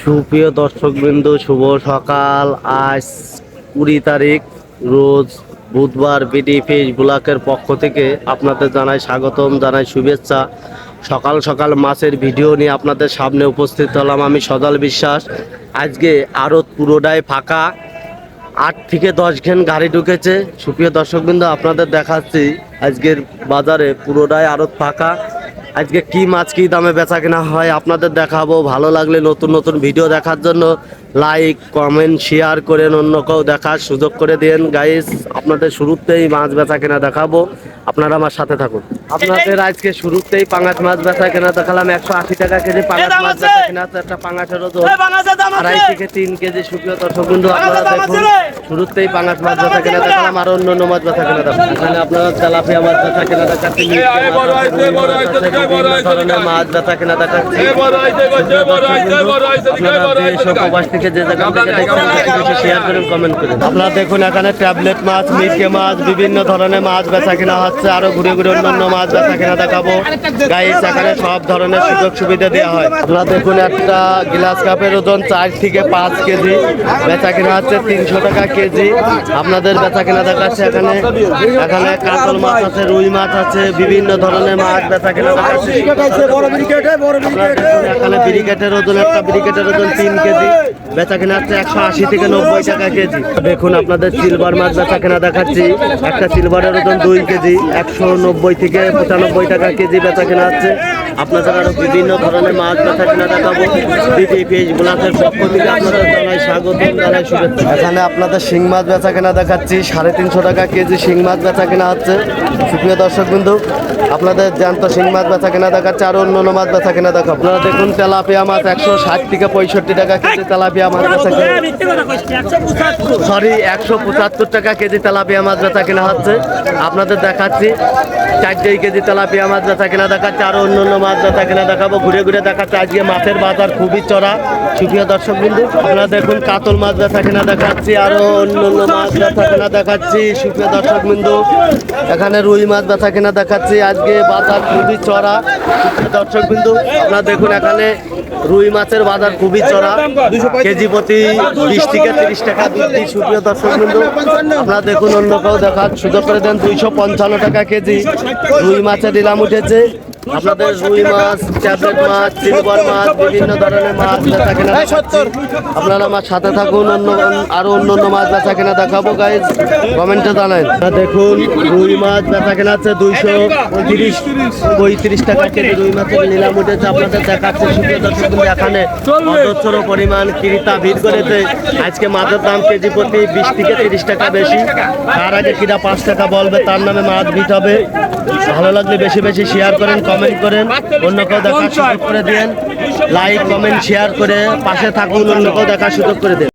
সুপ্রিয় দর্শকবৃন্দ, শুভ সকাল। আজ 20 তারিখ, রোজ বুধবার। বিডি ফিশ ব্লকের পক্ষ থেকে আপনাদের জানাই স্বাগতম, জানাই শুভেচ্ছা। সকাল সকাল মাছের ভিডিও নিয়ে আপনাদের সামনে উপস্থিত হলাম আমি, সজল বিশ্বাস। আজকে আড়ত পুরোটাই ফাঁকা, 8 থেকে 10 ঘেন গাড়ি ঢুকেছে। সুপ্রিয় দর্শকবৃন্দ, আপনাদের দেখাচ্ছি আজকের বাজারে পুরোটাই আড়ত ফাঁকা। আজকে কি মাছ কি দামে বেচা কেনা হয় আপনাদের দেখাবো। ভালো লাগলে নতুন নতুন ভিডিও দেখার জন্য লাইক কমেন্ট শেয়ার করেন, অন্য কেউ দেখার সুযোগ করে দেন গাইস। আপনাদের শুরুতেই মাছ বেচা কেনা দেখাবো, আপনারা আমার সাথে থাকুন। আপনাদের আজকে শুরুতেই পাঙাশ মাছ বেচা কেনা দেখালাম। 180 টাকা কেজি পাঙাশ মাছ বেচা কেনা আছে। একটা পাঙাশের ওজন 2.5 থেকে 3 কেজি। সুপ্রিয় দর্শকবৃন্দ, আপনারা দেখুন, শুরুতেই পাঙাশ মাছ বেচা কেনা দেখালাম, আর অন্য অন্য মাছ বেচা কেনা দেখালাম। এখানে আপনারা তেলাপিয়া মাছ বেচা কেনা দেখাচ্ছি, বিভিন্ন ধরনের মাছ বেচা কেনা দেখাচ্ছি। আপনারা দেশ ও প্রবাস থেকে যে জায়গা থেকে দেখছেন বেশি শেয়ার করুন, কমেন্ট করুন। আপনারা দেখুন এখানে ট্যাবলেট মাছ, মিরকে মাছ, বিভিন্ন ধরনের মাছ বেচা কেনা হচ্ছে। আরো ঘুরে ঘুরে অন্যান্য মাছ বেচা কেনা দেখাবো গাইস। এখানে সব ধরনের সুযোগ সুবিধা দেওয়া হয়। আপনারা দেখুন একটা গ্লাস কাপের ওজন 4 থেকে 5 কেজি, বেচা কেনা হচ্ছে 300 টাকা কেজি। আপনাদের বেচা কেনা দেখাচ্ছে। এখানে কাতল মাছ আছে, রুই মাছ আছে, বিভিন্ন ধরনের মাছ বেচা কেনা দেখাচ্ছে। এখানে ব্রিকেটের ওজন, একটা ব্রিকেটের ওজন 3 কেজি, বেচা কেনা হচ্ছে 180 থেকে 90 টাকা কেজি। দেখুন আপনাদের সিলভার মাছ বেচা কেনা দেখাচ্ছি। একটা সিলভারের ওজন 2 কেজি, 190 থেকে 95 টাকা কেজি বেচা কেনা হচ্ছে। আপনাদের আরো বিভিন্ন ধরনের মাছ বেচা কেনা দেখাবো। বিডি ফিশ ব্লকের পক্ষ থেকে আপনাদের জানাই স্বাগতম, জানাই শুভেচ্ছা। এখানে আপনাদের শিং মাছ বেচা কেনা দেখাচ্ছি। 350 টাকা কেজি শিং মাছ বেচা কেনা হচ্ছে। সুপ্রিয় দর্শকবৃন্দু, আপনাদের জ্যান্ত শিং মাছ বেচা কেনা দেখাচ্ছে, আর অন্য মাছ বেচা কেনা দেখাবো। আপনারা দেখুন তেলাপিয়া মাছ 160 থেকে 65 টাকা কেজি তেলাপিয়া মাছ বেচা কেনা, 175 টাকা কেজি তেলাপিয়া মাছ বেচা কেনা হচ্ছে। আপনাদের দেখাচ্ছি 4 কেজি তেলাপিয়া মাছ বেচা কেনা দেখাচ্ছে, আর অন্য মাছ বেচা কেনা দেখাবো। ঘুরে ঘুরে দেখাচ্ছে আজকে মাছের বাজার খুবই চড়া। সুপ্রিয় দর্শকবৃন্দু, আপনারা দেখুন কাতল মাছ বেচা কেনা দেখাচ্ছি, আরো অন্য মাছ বেচা কেনা দেখাচ্ছি। সুপ্রিয় দর্শকবৃন্দু, এখানে রুই মাছ বেচা কেনা দেখাচ্ছি। আজকে বাজার খুবই চড়া। সুপ্রিয় দর্শকবৃন্দু, আপনারা দেখুন এখানে রুই মাছের বাজার খুবই চড়া, কেজি প্রতি 20 থেকে 30 টাকা বৃদ্ধি। সুপ্রিয় দর্শকবৃন্দু, আপনারা দেখুন, অন্য কেউ দেখার সুযোগ করে দেন। 255 টাকা কেজি রুই মাছের নিলাম উঠেছে। আপনাদের রুই মাছ, ট্যাবলেট মাছ, সিলভার মাছ, বিভিন্ন ধরনের মাছ বেচা কেনা দেখাচ্ছি। আপনারা আমার সাথে থাকুন, আরো অন্য মাছ বেচা কেনা দেখাবো গাইজ, কমেন্টে জানান। দেখুন রুই মাছ বেচা কেনা আছে 235 টাকা কেজি রুই মাছের নিলাম উঠেছে। আপনাদের দেখাচ্ছে। সুপ্রিয় দর্শকবৃন্দ, এখানে প্রচুর পরিমাণ ক্রেতা ভিড় করেছে। আজকে মাছের দাম কেজি প্রতি 20 থেকে 30 টাকা বেশি। তার আগে কিনা 5 টাকা বলবে, তার নামে মাছ বিট হবে। ভালো লাগলে বেশি বেশি শেয়ার করেন, কমেন্ট করেন, অন্য কেউ দেখার সুযোগ করে দেন। লাইক কমেন্ট শেয়ার করে পাশে থাকুন, অন্য কেউ দেখার সুযোগ করে দেন।